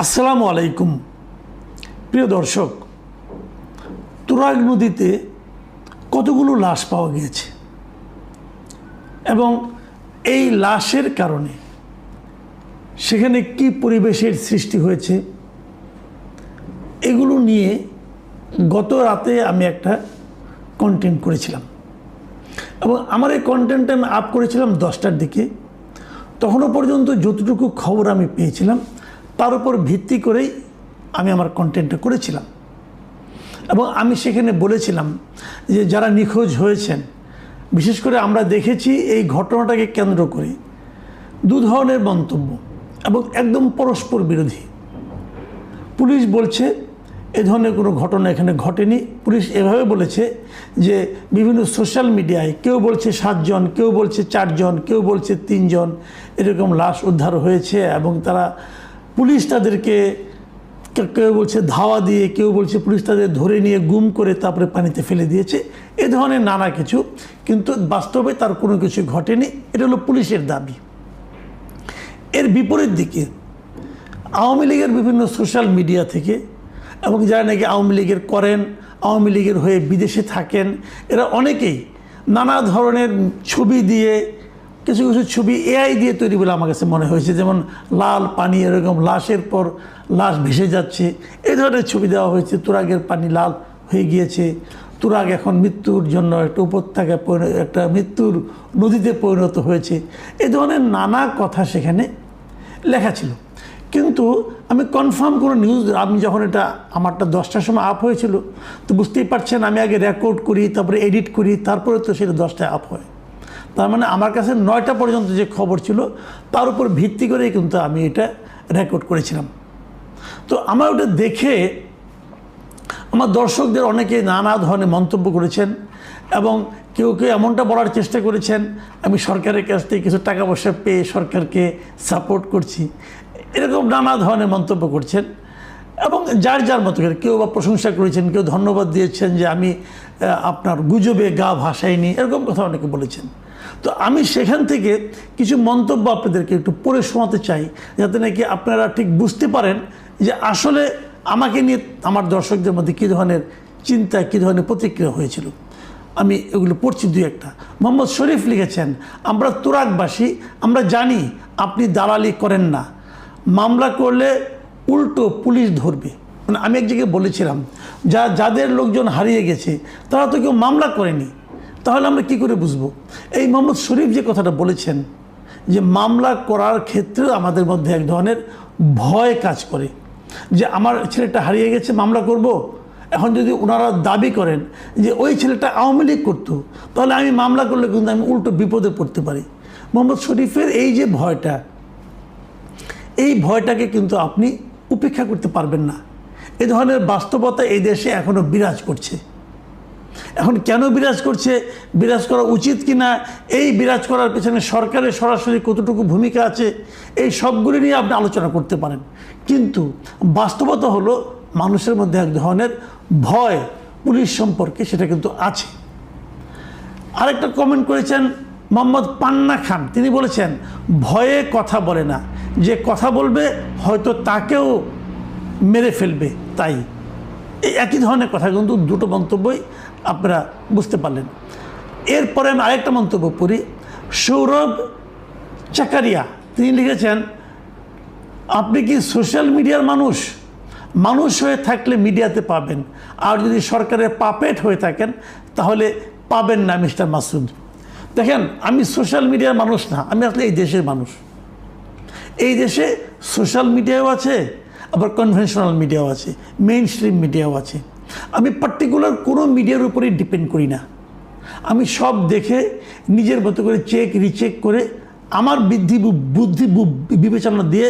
আসসালামু আলাইকুম প্রিয় দর্শক, তুরাগ নদীতে কতগুলো লাশ পাওয়া গিয়েছে এবং এই লাশের কারণে সেখানে কি পরিবেশের সৃষ্টি হয়েছে এগুলো নিয়ে গত রাতে আমি একটা কন্টেন্ট করেছিলাম এবং আমার এই কন্টেন্টটা আমি আপ করেছিলাম 10টার দিকে। তখনও পর্যন্ত যতটুকু খবর আমি পেয়েছিলাম তার উপর ভিত্তি করেই আমি আমার কন্টেন্টটা করেছিলাম এবং আমি সেখানে বলেছিলাম যে যারা নিখোঁজ হয়েছেন, বিশেষ করে আমরা দেখেছি এই ঘটনাটাকে কেন্দ্র করে দু ধরনের মন্তব্য এবং একদম পরস্পর বিরোধী। পুলিশ বলছে এ ধরনের কোনো ঘটনা এখানে ঘটেনি। পুলিশ এভাবে বলেছে যে বিভিন্ন সোশ্যাল মিডিয়ায় কেউ বলছে 7 জন, কেউ বলছে 4 জন, কেউ বলছে 3 জন এরকম লাশ উদ্ধার হয়েছে এবং তারা পুলিশ তাদেরকে, কেউ বলছে ধাওয়া দিয়ে, কেউ বলছে পুলিশ তাদের ধরে নিয়ে গুম করে তারপরে পানিতে ফেলে দিয়েছে, এ ধরনের নানা কিছু। কিন্তু বাস্তবে তার কোনো কিছু ঘটেনি, এটা হলো পুলিশের দাবি। এর বিপরীত দিকে আওয়ামী লীগের বিভিন্ন সোশ্যাল মিডিয়া থেকে এবং যারা নাকি আওয়ামী লীগের করেন, আওয়ামী লীগের হয়ে বিদেশে থাকেন, এরা অনেকেই নানা ধরনের ছবি দিয়ে, কিছু কিছু ছবি এআই দিয়ে তৈরি বলে আমার কাছে মনে হয়েছে, যেমন লাল পানি এরকম লাশের পর লাশ ভেসে যাচ্ছে, এই ধরনের ছবি দেওয়া হয়েছে। তুরাগের পানি লাল হয়ে গিয়েছে, তুরাগ এখন মৃত্যুর জন্য একটা উপত্যকায় একটা মৃত্যুর নদীতে পরিণত হয়েছে, এই ধরনের নানা কথা সেখানে লেখা ছিল। কিন্তু আমি কনফার্ম কোনো নিউজ, আমি যখন এটা আমারটা 10টার সময় আপ হয়েছিল, তো বুঝতেই পারছেন আমি আগে রেকর্ড করি, তারপরে এডিট করি, তারপরে তো সেটা 10টায় আপ হয়। তার মানে আমার কাছে 9টা পর্যন্ত যে খবর ছিল তার উপর ভিত্তি করেই কিন্তু আমি এটা রেকর্ড করেছিলাম। তো আমার ওটা দেখে আমার দর্শকদের অনেকে নানা ধরনের মন্তব্য করেছেন এবং কেউ কেউ এমনটা বলার চেষ্টা করেছেন আমি সরকারের কাছ থেকে কিছু টাকা পয়সা পেয়ে সরকারকে সাপোর্ট করছি, এরকম নানা ধরনের মন্তব্য করছেন এবং যার যার মতো করে কেউ বা প্রশংসা করেছেন, কেউ ধন্যবাদ দিয়েছেন যে আমি আপনার গুজবে গা ভাসাইনি, এরকম কথা অনেকে বলেছেন। তো আমি সেখান থেকে কিছু মন্তব্য আপনাদেরকে একটু পড়ে শোনাতে চাই, যাতে নাকি আপনারা ঠিক বুঝতে পারেন যে আসলে আমাকে নিয়ে আমার দর্শকদের মধ্যে কী ধরনের চিন্তা, কী ধরনের প্রতিক্রিয়া হয়েছিল। আমি এগুলো পড়ছি দুই একটা। মোহাম্মদ শরীফ লিখেছেন, আমরা তুরাগবাসী, আমরা জানি আপনি দালালি করেন না, মামলা করলে উল্টো পুলিশ ধরবে। মানে আমি এক জায়গায় বলেছিলাম যাদের লোকজন হারিয়ে গেছে তারা তো কেউ মামলা করেনি, তাহলে আমরা কি করে বুঝবো? এই মোহাম্মদ শরীফ যে কথাটা বলেছেন যে মামলা করার ক্ষেত্রেও আমাদের মধ্যে এক ধরনের ভয় কাজ করে যে আমার ছেলেটা হারিয়ে গেছে, মামলা করব। এখন যদি ওনারা দাবি করেন যে ওই ছেলেটা আওয়ামী লীগ করতো, তাহলে আমি মামলা করলে কিন্তু আমি উল্টো বিপদে পড়তে পারি। মোহাম্মদ শরীফের এই যে ভয়টা, এই ভয়টাকে কিন্তু আপনি উপেক্ষা করতে পারবেন না। এ ধরনের বাস্তবতা এই দেশে এখনও বিরাজ করছে। এখন কেন বিরাজ করছে, বিরাজ করা উচিত কি না, এই বিরাজ করার পেছনে সরকারের সরাসরি কতটুকু ভূমিকা আছে, এই সবগুলি নিয়ে আপনি আলোচনা করতে পারেন। কিন্তু বাস্তবতা হলো মানুষের মধ্যে এক ধরনের ভয় পুলিশ সম্পর্কে, সেটা কিন্তু আছে। আরেকটা কমেন্ট করেছেন মোহাম্মদ পান্না খান, তিনি বলেছেন ভয়ে কথা বলে না, যে কথা বলবে হয়তো তাকেও মেরে ফেলবে, তাই। এই একই ধরনের কথা কিন্তু দুটো মন্তব্যই আপনারা বুঝতে পারলেন। এরপরে আমি আরেকটা মন্তব্য পড়ি। সৌরভ চাকারিয়া তিনি লিখেছেন, আপনি কি সোশ্যাল মিডিয়ার মানুষ? মানুষ হয়ে থাকলে মিডিয়াতে পাবেন, আর যদি সরকারের পাপেট হয়ে থাকেন তাহলে পাবেন না মিস্টার মাসুদ। দেখেন, আমি সোশ্যাল মিডিয়ার মানুষ না, আমি আসলে এই দেশের মানুষ। এই দেশে সোশ্যাল মিডিয়াও আছে, আবার কনভেনশনাল মিডিয়াও আছে, মেইন স্ট্রিম মিডিয়াও আছে। আমি পার্টিকুলার কোনো মিডিয়ার উপরেই ডিপেন্ড করি না। আমি সব দেখে নিজের মতো করে চেক রিচেক করে আমার বুদ্ধি বিবেচনা দিয়ে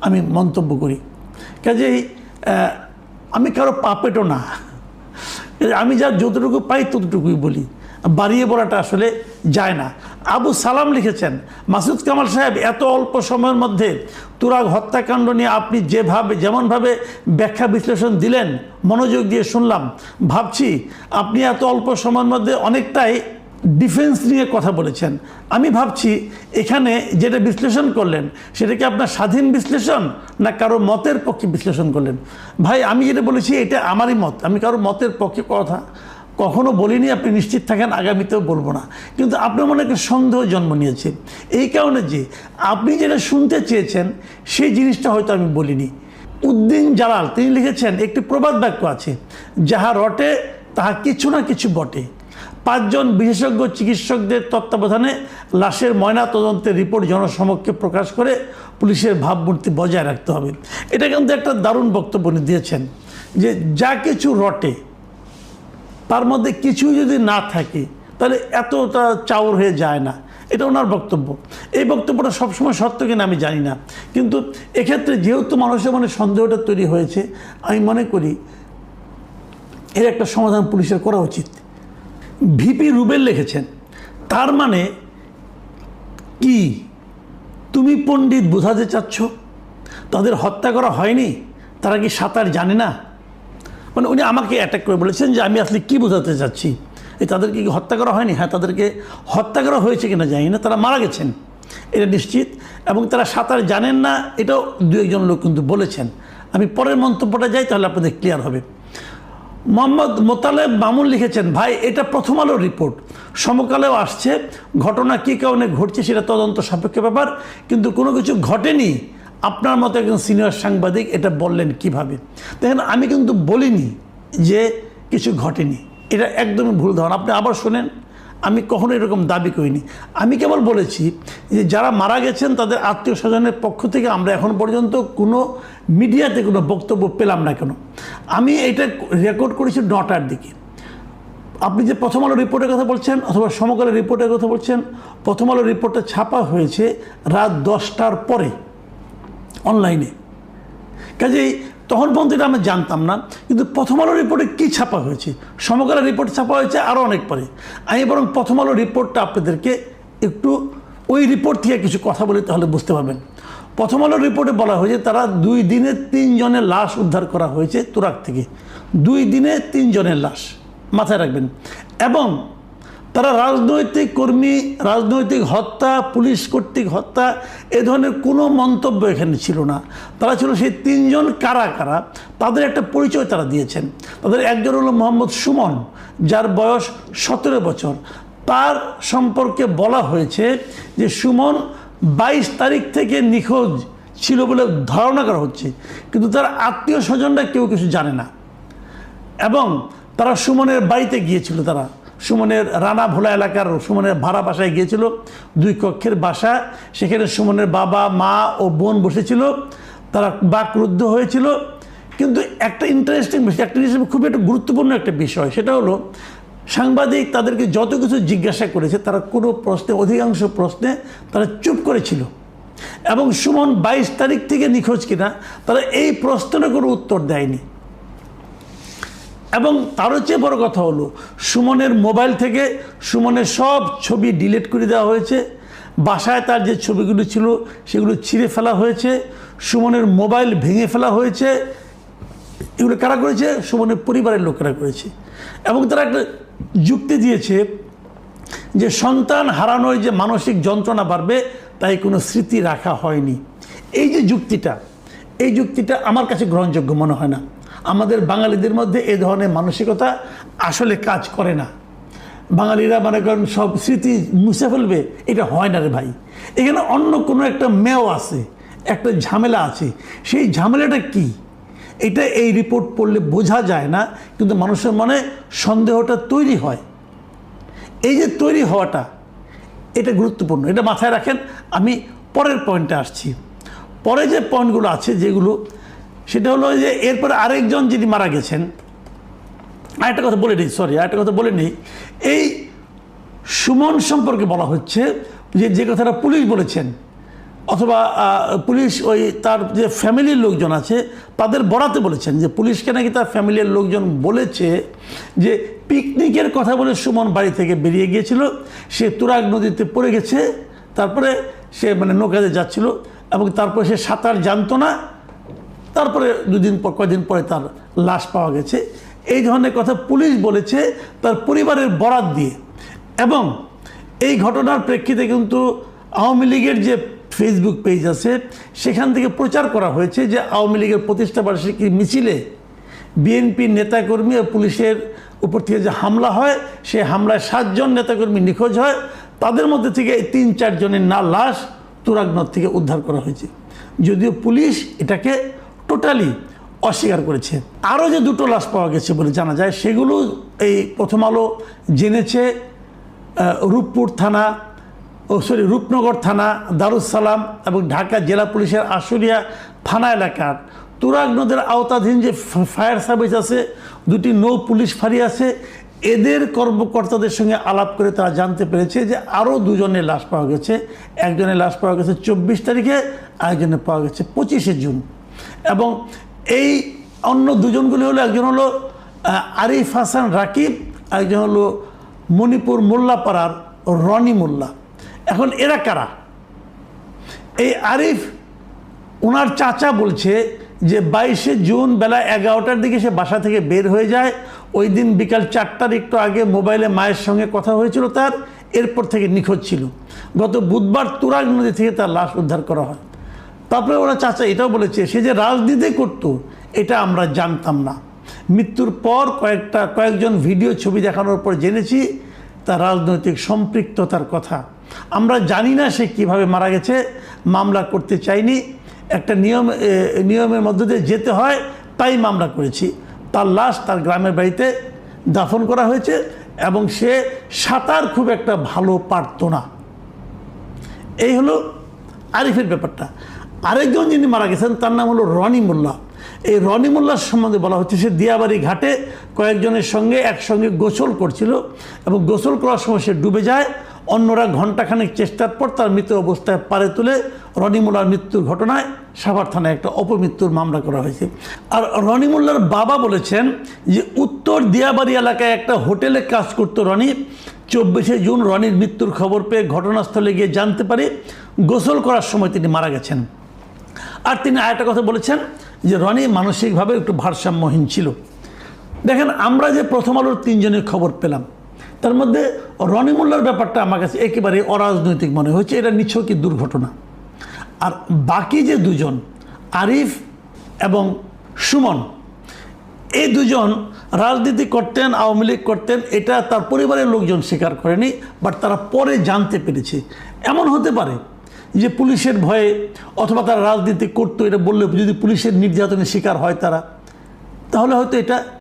আমি মন্তব্য করি। কাজেই আমি কারো পাপেটও না, আমি যা যতটুকু পাই ততটুকুই বলি, বাড়িয়ে বলাটা আসলে যায় না। আবু সালাম লিখেছেন, মাসুদ কামাল সাহেব, এত অল্প সময়ের মধ্যে তুরাগ হত্যাকাণ্ড নিয়ে আপনি যেমনভাবে ব্যাখ্যা বিশ্লেষণ দিলেন, মনোযোগ দিয়ে শুনলাম, ভাবছি আপনি এত অল্প সময়ের মধ্যে অনেকটাই ডিফেন্স নিয়ে কথা বলেছেন। আমি ভাবছি এখানে যেটা বিশ্লেষণ করলেন সেটা কি আপনার স্বাধীন বিশ্লেষণ না কারো মতের পক্ষে বিশ্লেষণ করলেন? ভাই আমি যেটা বলেছি এটা আমারই মত, আমি কারো মতের পক্ষে কথা কখনো বলিনি, আপনি নিশ্চিত থাকেন আগামীতেও বলবো না। কিন্তু আপনার মনে একটা সন্দেহ জন্ম নিয়েছে এই কারণে যে আপনি যেটা শুনতে চেয়েছেন সেই জিনিসটা হয়তো আমি বলিনি। উদ্দিন জালাল তিনি লিখেছেন একটি প্রবাদ বাক্য আছে, যাহা রটে তাহা কিছু না কিছু বটে। 5 জন বিশেষজ্ঞ চিকিৎসকদের তত্ত্বাবধানে লাশের ময়না তদন্তের রিপোর্ট জনসমক্ষে প্রকাশ করে পুলিশের ভাবমূর্তি বজায় রাখতে হবে। এটা কিন্তু একটা দারুণ বক্তব্য দিয়েছেন যে যা কিছু রটে তার মধ্যে কিছুই যদি না থাকে তাহলে এতটা চাউর হয়ে যায় না, এটা ওনার বক্তব্য। এই বক্তব্যটা সবসময় সত্য কিনা আমি জানি না, কিন্তু এক্ষেত্রে যেহেতু মানুষের মনে সন্দেহটা তৈরি হয়েছে আমি মনে করি এর একটা সমাধান পুলিশের করা উচিত। ভিপি রুবেল লিখেছেন, তার মানে কি তুমি পণ্ডিত বোঝাতে চাচ্ছ তাদের হত্যা করা হয়নি, তারা কি সাঁতার জানে না? মানে উনি আমাকে অ্যাটাক করে বলেছেন যে আমি আসলে কি বোঝাতে চাচ্ছি, তাদেরকে কি হত্যা করা হয়নি? হ্যাঁ, তাদেরকে হত্যা করা হয়েছে কিনা জানি না, তারা মারা গেছেন এটা নিশ্চিত, এবং তারা সাঁতার জানেন না এটাও 2-1 লোক কিন্তু বলেছেন। আমি পরের মন্তব্যটা যাই তাহলে আপনাদের ক্লিয়ার হবে। মোহাম্মদ মোতালেব মামুন লিখেছেন, ভাই এটা প্রথম আলোর রিপোর্ট, সমকালেও আসছে, ঘটনা কী কারণে ঘটছে সেটা তদন্ত সাপেক্ষ ব্যাপার, কিন্তু কোনো কিছু ঘটেনি। আপনার মতো একজন সিনিয়র সাংবাদিক এটা বললেন কিভাবে? দেখেন আমি কিন্তু বলিনি যে কিছু ঘটেনি, এটা একদমই ভুল ধারণা। আপনি আবার শোনেন, আমি কখনো এরকম দাবি করিনি। আমি কেবল বলেছি যে যারা মারা গেছেন তাদের আত্মীয় স্বজনের পক্ষ থেকে আমরা এখন পর্যন্ত কোনো মিডিয়াতে কোনো বক্তব্য পেলাম না কেন। আমি এটা রেকর্ড করেছি 9টার দিকে। আপনি যে প্রথম আলো রিপোর্টের কথা বলছেন অথবা সমকালের রিপোর্টের কথা বলছেন, প্রথম আলো রিপোর্টটা ছাপা হয়েছে রাত 10টার পরে অনলাইনে, কাজেই তখন পর্যন্ত এটা আমি জানতাম না। কিন্তু প্রথম আলো রিপোর্টে কী ছাপা হয়েছে, সমকালের রিপোর্ট ছাপা হয়েছে আরও অনেক পরে। আমি বরং প্রথম আলো রিপোর্টটা আপনাদেরকে একটু ওই রিপোর্ট থেকে কিছু কথা বলি, তাহলে বুঝতে পারবেন। প্রথম আলো রিপোর্টে বলা হয়েছে তারা 2 দিনে 3 জনের লাশ উদ্ধার করা হয়েছে তুরাগ থেকে। 2 দিনে 3 জনের লাশ, মাথায় রাখবেন। এবং তারা রাজনৈতিক কর্মী, রাজনৈতিক হত্যা, পুলিশ কর্তৃক হত্যা এ ধরনের কোনো মন্তব্য এখানে ছিল না। তারা ছিল সেই 3 জন কারা কারা তাদের একটা পরিচয় তারা দিয়েছেন। তাদের একজন হলো মোহাম্মদ সুমন, যার বয়স 17 বছর। তার সম্পর্কে বলা হয়েছে যে সুমন 22 তারিখ থেকে নিখোঁজ ছিল বলে ধারণা করা হচ্ছে, কিন্তু তার আত্মীয় স্বজনরা কেউ কিছু জানে না। এবং তারা সুমনের বাড়িতে গিয়েছিল, তারা সুমনের রানা ভোলা এলাকার সুমনের ভাড়া বাসায় গিয়েছিল, 2 কক্ষের বাসা। সেখানে সুমনের বাবা, মা ও বোন বসেছিল, তারা বাকরুদ্ধ হয়েছিল। কিন্তু একটা ইন্টারেস্টিং বিষয়, একটা জিনিস খুবই একটা গুরুত্বপূর্ণ একটা বিষয়, সেটা হলো সাংবাদিক তাদেরকে যত কিছু জিজ্ঞাসা করেছে তারা কোনো প্রশ্নে, অধিকাংশ প্রশ্নে তারা চুপ করেছিল। এবং সুমন 22 তারিখ থেকে নিখোঁজ কিনা তারা এই প্রশ্নের কোনো উত্তর দেয়নি। এবং তারও চেয়ে বড় কথা হলো সুমনের মোবাইল থেকে সুমনের সব ছবি ডিলিট করে দেওয়া হয়েছে। বাসায় তার যে ছবিগুলো ছিল সেগুলো ছিঁড়ে ফেলা হয়েছে, সুমনের মোবাইল ভেঙে ফেলা হয়েছে। এগুলো কারা করেছে? সুমনের পরিবারের লোকেরা করেছে। এবং তারা একটা যুক্তি দিয়েছে যে সন্তান হারানোর যে মানসিক যন্ত্রণা বাড়বে তাই কোনো স্মৃতি রাখা হয়নি। এই যে যুক্তিটা, এই যুক্তিটা আমার কাছে গ্রহণযোগ্য মনে হয় না। আমাদের বাঙালিদের মধ্যে এ ধরনের মানসিকতা আসলে কাজ করে না। বাঙালিরা মনে করেন সব স্মৃতি মুছে ফেলবে, এটা হয় না রে ভাই। এখানে অন্য কোনো একটা মেও আছে, একটা ঝামেলা আছে। সেই ঝামেলাটা কি এটা এই রিপোর্ট পড়লে বোঝা যায় না, কিন্তু মানুষের মনে সন্দেহটা তৈরি হয়। এই যে তৈরি হওয়াটা, এটা গুরুত্বপূর্ণ, এটা মাথায় রাখেন। আমি পরের পয়েন্টে আসছি। পরে যে পয়েন্টগুলো আছে যেগুলো, সেটা হলো যে এরপরে আরেকজন যিনি মারা গেছেন, আরেকটা কথা বলে নিই, আরেকটা কথা বলে নিই। এই সুমন সম্পর্কে বলা হচ্ছে যে কথাটা পুলিশ বলেছেন, অথবা পুলিশ ওই তার যে ফ্যামিলির লোকজন আছে তাদের বরাতে বলেছেন যে পুলিশকে নাকি তার ফ্যামিলির লোকজন বলেছে যে পিকনিকের কথা বলে সুমন বাড়ি থেকে বেরিয়ে গিয়েছিল, সে তুরাগ নদীতে পড়ে গেছে, তারপরে সে নৌকাতে যাচ্ছিল এবং তারপরে সে সাঁতার জানতো না, তারপরে কয়েকদিন পরে তার লাশ পাওয়া গেছে। এই ধরনের কথা পুলিশ বলেছে তার পরিবারের বরাত দিয়ে। এবং এই ঘটনার প্রেক্ষিতে কিন্তু আওয়ামী লীগের যে ফেসবুক পেজ আছে সেখান থেকে প্রচার করা হয়েছে যে আওয়ামী লীগের প্রতিষ্ঠাবার্ষিকী মিছিলে বিএনপি নেতাকর্মী ও পুলিশের উপর থেকে যে হামলা হয় সেই হামলায় 7 জন নেতাকর্মী নিখোঁজ হয়, তাদের মধ্যে থেকে 3-4 জনের লাশ তুরাগনদ থেকে উদ্ধার করা হয়েছে, যদিও পুলিশ এটাকে টোটালি অস্বীকার করেছে। আরও যে 2টো লাশ পাওয়া গেছে বলে জানা যায় সেগুলো এই প্রথম আলো জেনেছে রূপনগর থানা, দারুসালাম এবং ঢাকা জেলা পুলিশের আশুলিয়া থানা এলাকার তুরাগনদের আওতাধীন যে ফায়ার সার্ভিস আছে, 2টি নৌ পুলিশ ফাঁড়ি আছে, এদের কর্মকর্তাদের সঙ্গে আলাপ করে তারা জানতে পেরেছে যে আরও 2 জনের লাশ পাওয়া গেছে। একজনের লাশ পাওয়া গেছে 24 তারিখে, আরেকজনের পাওয়া গেছে 25শে জুন। এবং এই অন্য 2 জনগুলি হলো, একজন হলো আরিফ হাসান রাকিব, আরেকজন হলো মণিপুর মোল্লাপাড়ার রনি মোল্লা। এখন এরা কারা? এই আরিফ, ওনার চাচা বলছে যে 22শে জুন বেলা 11টার দিকে সে বাসা থেকে বের হয়ে যায়। ওই দিন বিকাল 4টার একটু আগে মোবাইলে মায়ের সঙ্গে কথা হয়েছিল তার, এরপর থেকে নিখোঁজ ছিল। গত বুধবার তুরাগ নদী থেকে তার লাশ উদ্ধার করা হয়। তারপরে ওরা চাচা এটাও বলেছে সে যে রাজনীতি করতো এটা আমরা জানতাম না, মৃত্যুর পর কয়েকজন ভিডিও ছবি দেখানোর পর জেনেছি তার রাজনৈতিক সম্পৃক্ততার কথা। আমরা জানি না সে কিভাবে মারা গেছে, মামলা করতে চাইনি, একটা নিয়মের মধ্য দিয়ে যেতে হয় তাই মামলা করেছি। তার লাশ তার গ্রামের বাড়িতে দাফন করা হয়েছে এবং সে সাঁতার খুব একটা ভালো পারতো না। এই হলো আরিফের ব্যাপারটা। আরেকজন যিনি মারা গেছেন তার নাম হলো রনি মোল্লা। এই রনি মোল্লার সম্বন্ধে বলা হচ্ছে সে দিয়াবাড়ি ঘাটে কয়েকজনের সঙ্গে একসঙ্গে গোসল করছিল এবং গোসল করার সময় সে ডুবে যায়। অন্যরা ঘণ্টাখানেক চেষ্টার পর তার মৃত অবস্থায় পারে তুলে রনি মোল্লার মৃত্যুর ঘটনায় সাভার থানায় একটা অপমৃত্যুর মামলা করা হয়েছে। আর রনি মোল্লার বাবা বলেছেন যে উত্তর দিয়াবাড়ি এলাকায় একটা হোটেলে কাজ করতো রনি। 24শে জুন রনির মৃত্যুর খবর পেয়ে ঘটনাস্থলে গিয়ে জানতে পারে গোসল করার সময় তিনি মারা গেছেন। আর তিনি আরেকটা কথা বলেছেন যে রনি মানসিকভাবে একটু ভারসাম্যহীন ছিল। দেখেন, আমরা যে প্রথম আলোর 3 জনের খবর পেলাম তার মধ্যে রনি মোল্লার ব্যাপারটা আমার কাছে একেবারে অরাজনৈতিক মনে হয়েছে, এটা নিছকই দুর্ঘটনা। আর বাকি যে 2 জন আরিফ এবং সুমন, এই 2 জন রাজনীতি করতেন, আওয়ামী লীগ করতেন, এটা তার পরিবারের লোকজন স্বীকার করেনি, বাট তারা পরে জানতে পেরেছে। এমন হতে পারে যে পুলিশের ভয়ে অথবা তারা রাজনীতি করতো এটা বললে যদি পুলিশের নির্যাতনের শিকার হয় তারা, তাহলে হয়তো এটা